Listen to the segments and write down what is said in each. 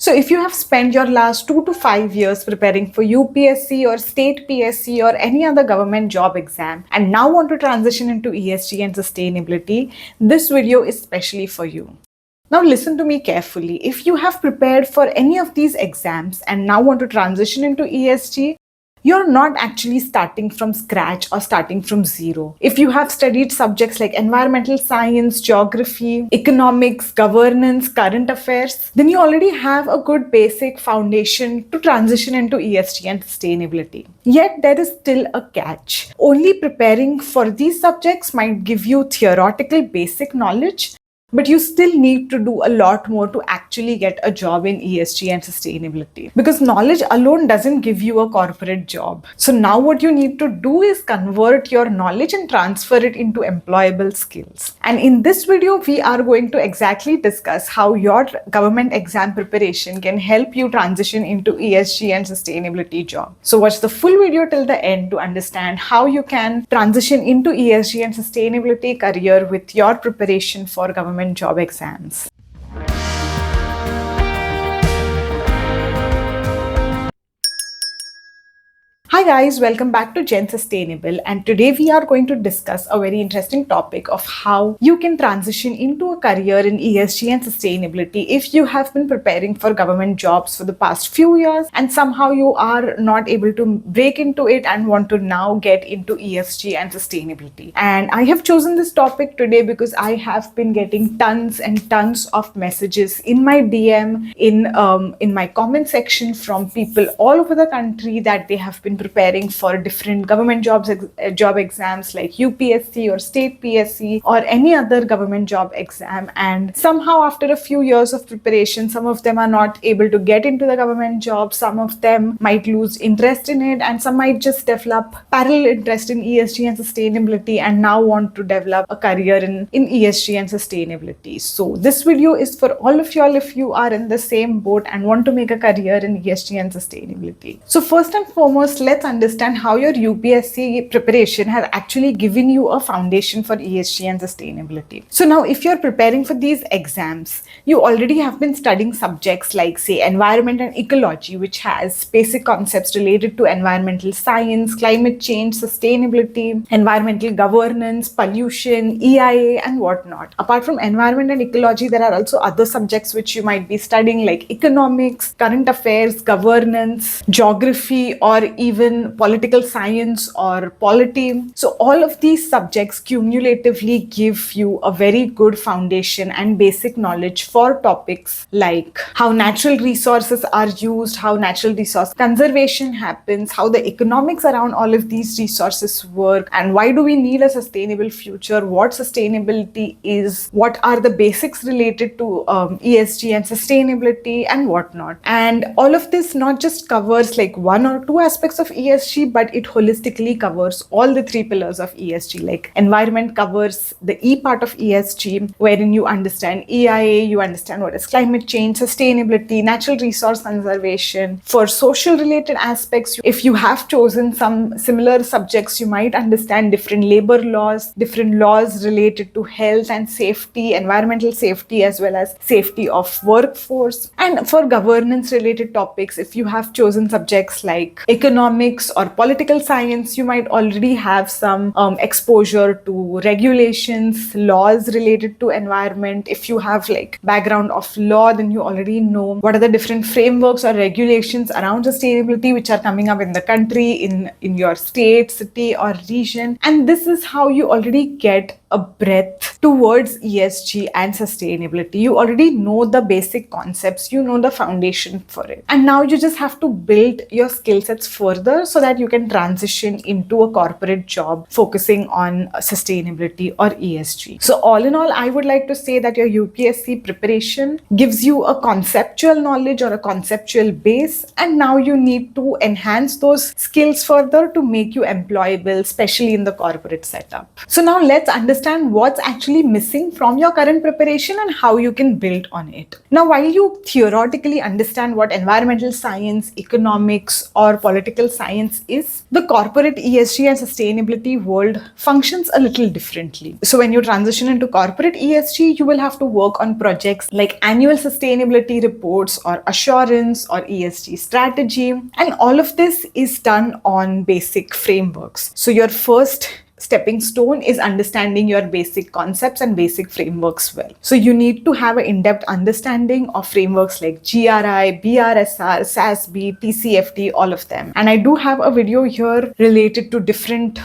So if you have spent your last 2 to 5 years preparing for UPSC or State PSC or any other government job exam and now want to transition into ESG and sustainability, this video is specially for you. Now listen to me carefully. If you have prepared for any of these exams and now want to transition into ESG, you're not actually starting from scratch or starting from zero. If you have studied subjects like environmental science, geography, economics, governance, current affairs, then you already have a good basic foundation to transition into ESG and sustainability. Yet there is still a catch. Only preparing for these subjects might give you theoretical basic knowledge, but you still need to do a lot more to actually get a job in ESG and sustainability. Because knowledge alone doesn't give you a corporate job. So now what you need to do is convert your knowledge and transfer it into employable skills. And in this video, we are going to exactly discuss how your government exam preparation can help you transition into ESG and sustainability job. So watch the full video till the end to understand how you can transition into ESG and sustainability career with your preparation for government job exams. Hi guys, welcome back to Gen Sustainable, and today we are going to discuss a very interesting topic of how you can transition into a career in ESG and sustainability if you have been preparing for government jobs for the past few years and somehow you are not able to break into it and want to now get into ESG and sustainability. And I have chosen this topic today because I have been getting tons and tons of messages in my DM, in my comment section from people all over the country that they have been preparing for different government job exams like UPSC or State PSC or any other government job exam, and somehow after a few years of preparation, some of them are not able to get into the government job, some of them might lose interest in it, and some might just develop parallel interest in ESG and sustainability and now want to develop a career in ESG and sustainability. So this video is for all of y'all if you are in the same boat and want to make a career in ESG and sustainability. So first and foremost, let's understand how your UPSC preparation has actually given you a foundation for ESG and sustainability. So now if you're preparing for these exams, you already have been studying subjects like, say, environment and ecology, which has basic concepts related to environmental science, climate change, sustainability, environmental governance, pollution, EIA, and whatnot. Apart from environment and ecology, there are also other subjects which you might be studying like economics, current affairs, governance, geography, or even political science or polity. So all of these subjects cumulatively give you a very good foundation and basic knowledge for topics like how natural resources are used, how natural resource conservation happens, how the economics around all of these resources work, and why do we need a sustainable future, what sustainability is, what are the basics related to ESG and sustainability, and whatnot. And all of this not just covers like one or two aspects of ESG, but it holistically covers all the three pillars of ESG. Like environment covers the E part of ESG, wherein you understand EIA, you understand what is climate change, sustainability, natural resource conservation. For social related aspects, if you have chosen some similar subjects, you might understand different labor laws, different laws related to health and safety, environmental safety, as well as safety of workforce. And for governance related topics, if you have chosen subjects like economics or political science, you might already have some exposure to regulations, laws related to environment. If you have like background of law, then you already know what are the different frameworks or regulations around sustainability which are coming up in the country, in your state, city, or region. And this is how you already get a breadth towards ESG and sustainability. You already know the basic concepts, you know the foundation for it. And now you just have to build your skill sets further so that you can transition into a corporate job focusing on sustainability or ESG. So all in all, I would like to say that your UPSC preparation gives you a conceptual knowledge or a conceptual base, and now you need to enhance those skills further to make you employable, especially in the corporate setup. So now let's understand understand what's actually missing from your current preparation and how you can build on it. Now, while you theoretically understand what environmental science, economics, or political science is, the corporate ESG and sustainability world functions a little differently. So when you transition into corporate ESG, you will have to work on projects like annual sustainability reports or assurance or ESG strategy. And all of this is done on basic frameworks. So your first stepping stone is understanding your basic concepts and basic frameworks well. So you need to have an in-depth understanding of frameworks like GRI, BRSR, SASB, TCFD, all of them. And I do have a video here related to different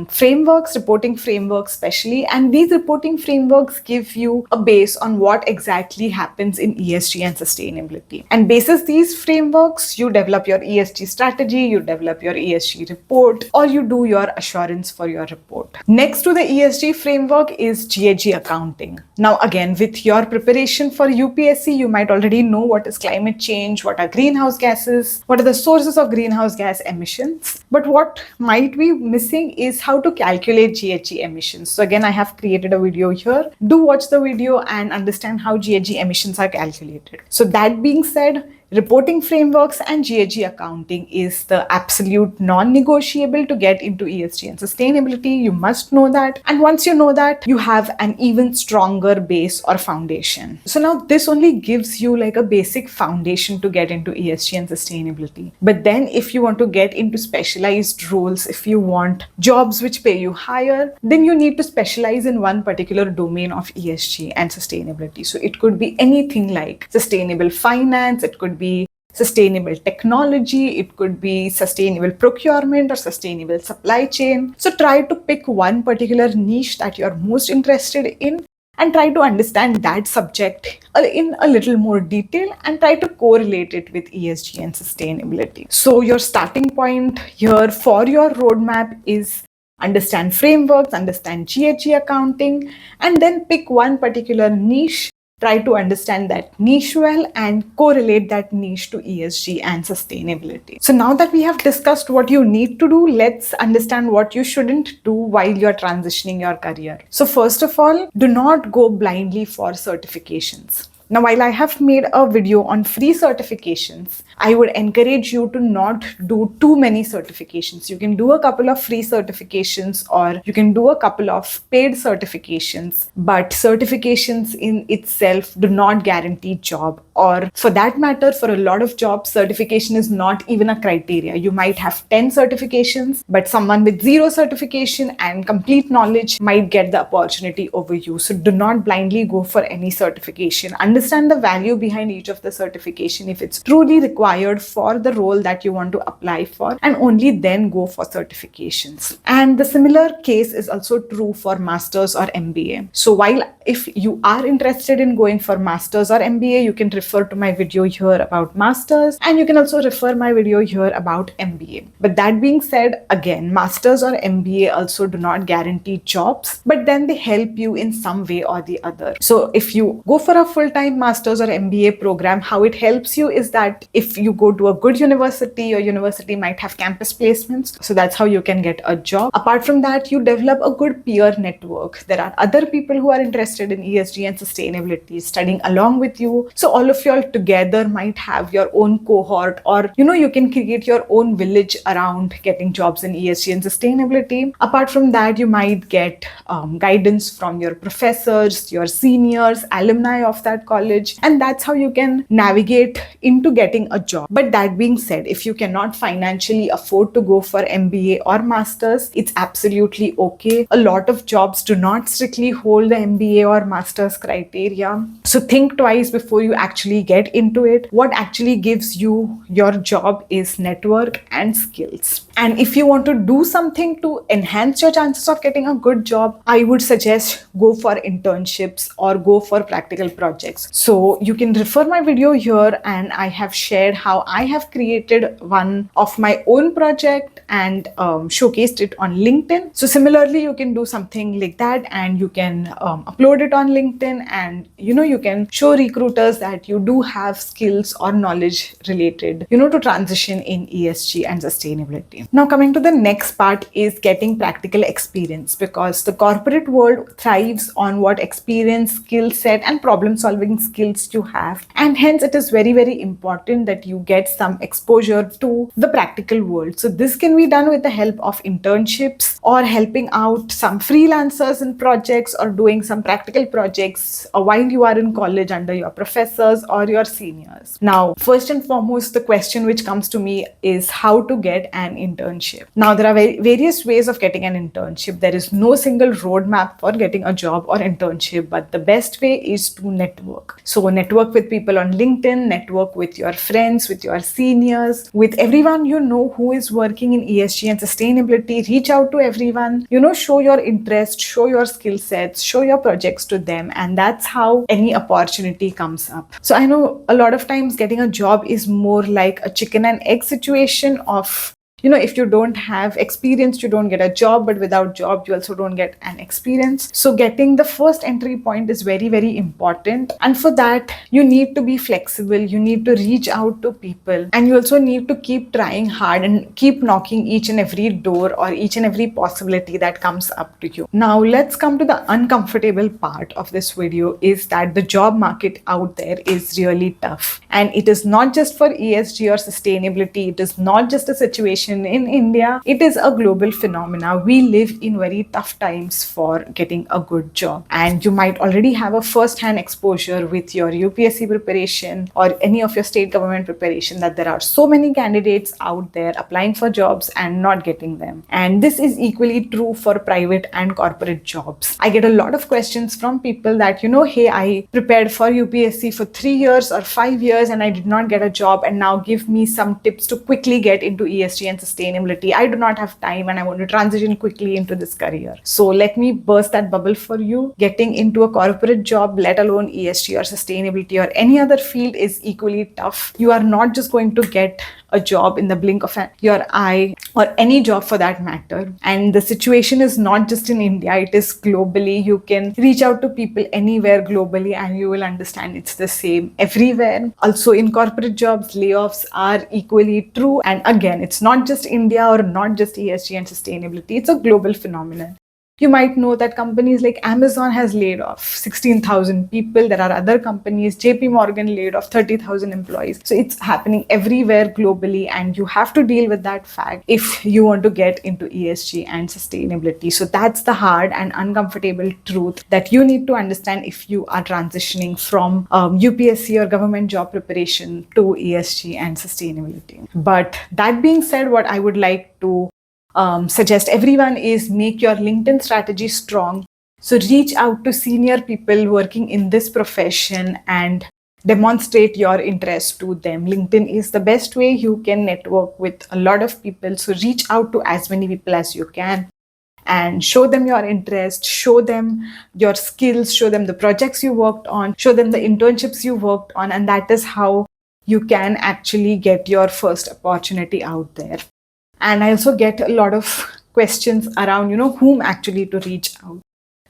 frameworks, reporting frameworks especially. And these reporting frameworks give you a base on what exactly happens in ESG and sustainability. And basis these frameworks, you develop your ESG strategy, you develop your ESG report, or you do your assurance for your report. Next to the ESG framework is GHG accounting. Now again, with your preparation for UPSC, you might already know what is climate change, what are greenhouse gases, what are the sources of greenhouse gas emissions. But what might be missing is how to calculate GHG emissions. So again, I have created a video here. Do watch the video and understand how GHG emissions are calculated. So that being said, reporting frameworks and GHG accounting is the absolute non-negotiable to get into ESG and sustainability. You must know that. And once you know that, you have an even stronger base or foundation. So now this only gives you like a basic foundation to get into ESG and sustainability. But then if you want to get into specialized roles, if you want jobs which pay you higher, then you need to specialize in one particular domain of ESG and sustainability. So it could be anything like sustainable finance, it could be sustainable technology, it could be sustainable procurement or sustainable supply chain. So try to pick one particular niche that you're most interested in and try to understand that subject in a little more detail and try to correlate it with ESG and sustainability. So your starting point here for your roadmap is understand frameworks, understand GHG accounting, and then pick one particular niche. Try to understand that niche well and correlate that niche to ESG and sustainability. So now that we have discussed what you need to do, let's understand what you shouldn't do while you're transitioning your career. So first of all, do not go blindly for certifications. Now, while I have made a video on free certifications, I would encourage you to not do too many certifications. You can do a couple of free certifications or you can do a couple of paid certifications, but certifications in itself do not guarantee job, or for that matter, for a lot of jobs, certification is not even a criteria. You might have 10 certifications, but someone with 0 certification and complete knowledge might get the opportunity over you. So do not blindly go for any certification. Understand the value behind each of the certification if it's truly required for the role that you want to apply for, and only then go for certifications. And the similar case is also true for masters or MBA. So while if you are interested in going for masters or MBA, you can refer to my video here about masters, and you can also refer my video here about MBA. But that being said, again, masters or MBA also do not guarantee jobs, but then they help you in some way or the other. So if you go for a full-time masters or MBA program, how it helps you is that if you go to a good university, your university might have campus placements, so that's how you can get a job. Apart from that, you develop a good peer network. There are other people who are interested in ESG and sustainability studying along with you, so all of you all together might have your own cohort, or you can create your own village around getting jobs in ESG and sustainability. Apart from that, you might get guidance from your professors, your seniors, alumni of that college, and that's how you can navigate into getting a job. But that being said, if you cannot financially afford to go for MBA or masters, it's absolutely okay. A lot of jobs do not strictly hold the MBA or masters criteria, so think twice before you actually get into it. What actually gives you your job is network and skills. And if you want to do something to enhance your chances of getting a good job, I would suggest go for internships or go for practical projects. topics. So you can refer my video here, and I have shared how I have created one of my own project and showcased it on LinkedIn. So similarly, you can do something like that, and you can upload it on LinkedIn, and you can show recruiters that you do have skills or knowledge related to transition in ESG and sustainability. Now coming to the next part is getting practical experience, because the corporate world thrives on what experience, skill set and problem solving skills you have, and hence it is very important that you get some exposure to the practical world. So this can be done with the help of internships, or helping out some freelancers in projects, or doing some practical projects while you are in college under your professors or your seniors. Now, first and foremost, the question which comes to me is how to get an internship. Now, there are various ways of getting an internship. There is no single roadmap for getting a job or internship, but the best way is to network. So network with people on LinkedIn, network with your friends, with your seniors, with everyone who is working in ESG and sustainability. Reach out to everyone, show your interest, show your skill sets, show your projects to them, and that's how any opportunity comes up. So I know a lot of times getting a job is more like a chicken and egg situation of if you don't have experience, you don't get a job, but without job, you also don't get an experience. So getting the first entry point is very important. And for that, you need to be flexible. You need to reach out to people, and you also need to keep trying hard and keep knocking each and every door or each and every possibility that comes up to you. Now, let's come to the uncomfortable part of this video, is that the job market out there is really tough. And it is not just for ESG or sustainability. It is not just a situation in India. It is a global phenomena. We live in very tough times for getting a good job, and you might already have a first-hand exposure with your UPSC preparation or any of your state government preparation, that there are so many candidates out there applying for jobs and not getting them. And this is equally true for private and corporate jobs. I get a lot of questions from people that hey, I prepared for UPSC for 3 years or 5 years and I did not get a job, and now give me some tips to quickly get into ESG and sustainability. I do not have time and I want to transition quickly into this career. So let me burst that bubble for you. Getting into a corporate job, let alone ESG or sustainability or any other field, is equally tough. You are not just going to get a job in the blink of your eye, or any job for that matter. And the situation is not just in India, it is globally. You can reach out to people anywhere globally and you will understand it's the same everywhere. Also in corporate jobs, layoffs are equally true. And again, it's not just India or not just ESG and sustainability, it's a global phenomenon. You might know that companies like Amazon has laid off 16,000 people. There are other companies, JP Morgan laid off 30,000 employees. So it's happening everywhere globally, and you have to deal with that fact if you want to get into ESG and sustainability. So that's the hard and uncomfortable truth that you need to understand if you are transitioning from UPSC or government job preparation to ESG and sustainability. But that being said, what I would like to suggest everyone is make your LinkedIn strategy strong. So reach out to senior people working in this profession and demonstrate your interest to them. LinkedIn is the best way you can network with a lot of people. So reach out to as many people as you can and show them your interest, show them your skills, show them the projects you worked on, show them the internships you worked on, and that is how you can actually get your first opportunity out there. And I also get a lot of questions around, whom actually to reach out.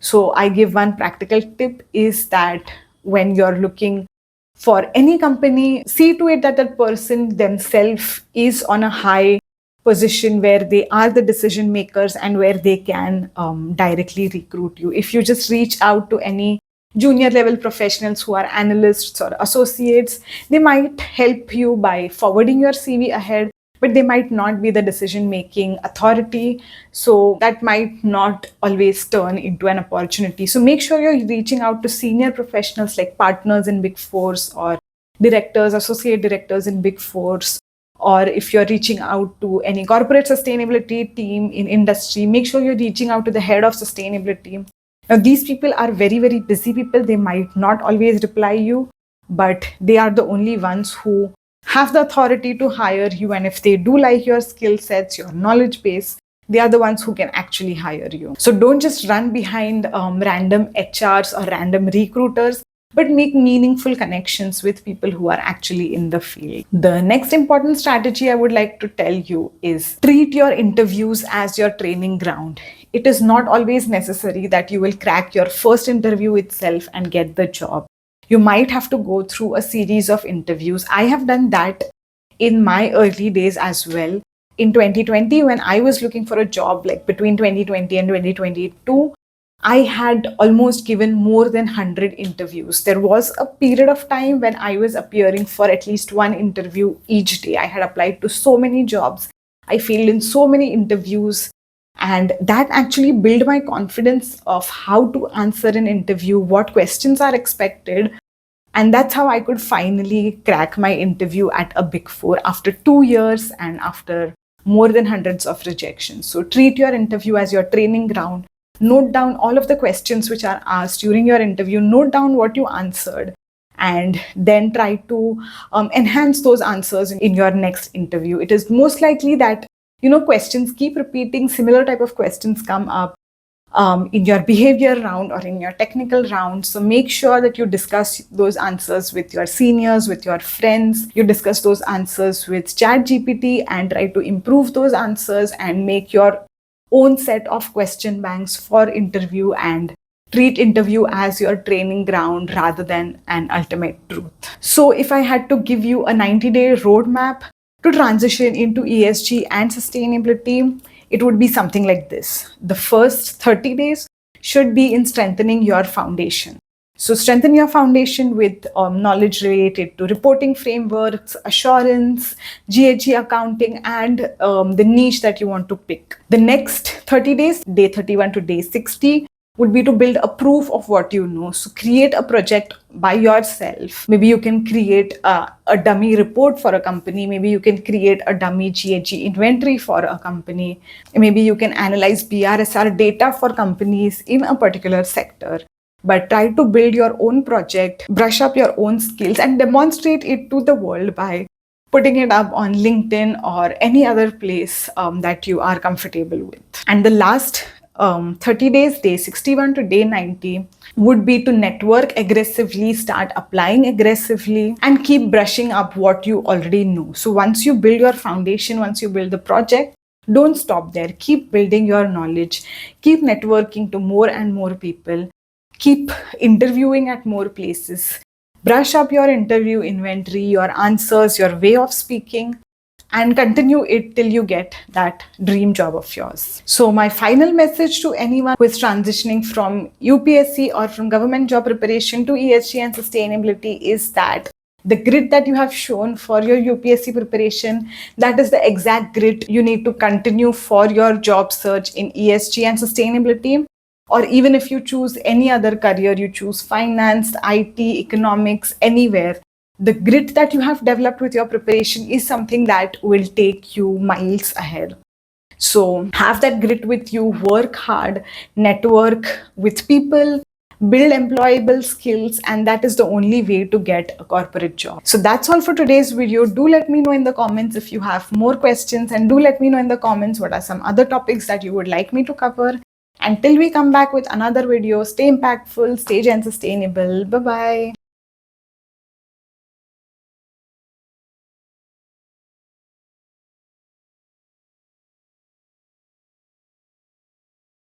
So I give one practical tip, is that when you're looking for any company, see to it that that person themselves is on a high position where they are the decision makers and where they can directly recruit you. If you just reach out to any junior level professionals who are analysts or associates, they might help you by forwarding your CV ahead, but they might not be the decision-making authority. So that might not always turn into an opportunity. So make sure you're reaching out to senior professionals like partners in Big Fours or directors, associate directors in Big Fours. Or if you're reaching out to any corporate sustainability team in industry, make sure you're reaching out to the head of sustainability. Now, these people are very busy people. They might not always reply you, but they are the only ones who have the authority to hire you. And if they do like your skill sets, your knowledge base, they are the ones who can actually hire you. So don't just run behind random HRs or random recruiters. but make meaningful connections with people who are actually in the field. The next important strategy I would like to tell you is treat your interviews as your training ground. It is not always necessary that you will crack your first interview itself and get the job. You might have to go through a series of interviews. I have done that in my early days as well. In 2020, when I was looking for a job, like between 2020 and 2022, I had almost given more than 100 interviews. There was a period of time when I was appearing for at least one interview each day. I had applied to so many jobs. I failed in so many interviews. And that actually built my confidence of how to answer an interview, what questions are expected. And that's how I could finally crack my interview at a Big Four after 2 years and after more than hundreds of rejections. So treat your interview as your training ground. Note down all of the questions which are asked during your interview. Note down what you answered, and then try to enhance those answers in your next interview. It is most likely that questions keep repeating, similar type of questions come up in your behavior round or in your technical round. So make sure that you discuss those answers with your seniors, with your friends. You discuss those answers with ChatGPT and try to improve those answers and make your own set of question banks for interview, and treat interview as your training ground rather than an ultimate truth. So if I had to give you a 90-day roadmap to transition into ESG and sustainability, it would be something like this. The first 30 days should be in strengthening your foundation. So strengthen your foundation with knowledge related to reporting frameworks, assurance, GHG accounting, and the niche that you want to pick. The next 30 days, day 31 to day 60, would be to build a proof of what you know. So create a project by yourself. Maybe you can create a dummy report for a company. Maybe you can create a dummy GHG inventory for a company. Maybe you can analyze BRSR data for companies in a particular sector. But try to build your own project, brush up your own skills, and demonstrate it to the world by putting it up on LinkedIn or any other place that you are comfortable with. And the last 30 days, day 61 to day 90, would be to network aggressively, start applying aggressively, and keep brushing up what you already know. So once you build your foundation, once you build the project, don't stop there. Keep building your knowledge, keep networking to more and more people, keep interviewing at more places, brush up your interview inventory, your answers, your way of speaking, and continue it till you get that dream job of yours. So my final message to anyone who is transitioning from UPSC or from government job preparation to ESG and sustainability is that the grit that you have shown for your UPSC preparation, that is the exact grit you need to continue for your job search in ESG and sustainability. Or even if you choose any other career, you choose finance, IT, economics, anywhere, the grit that you have developed with your preparation is something that will take you miles ahead. So have that grit with you, work hard, network with people, build employable skills, and that is the only way to get a corporate job. So that's all for today's video. Do let me know in the comments if you have more questions, and do let me know in the comments what are some other topics that you would like me to cover. Until we come back with another video, stay impactful, stay Gen Sustainable. Bye-bye.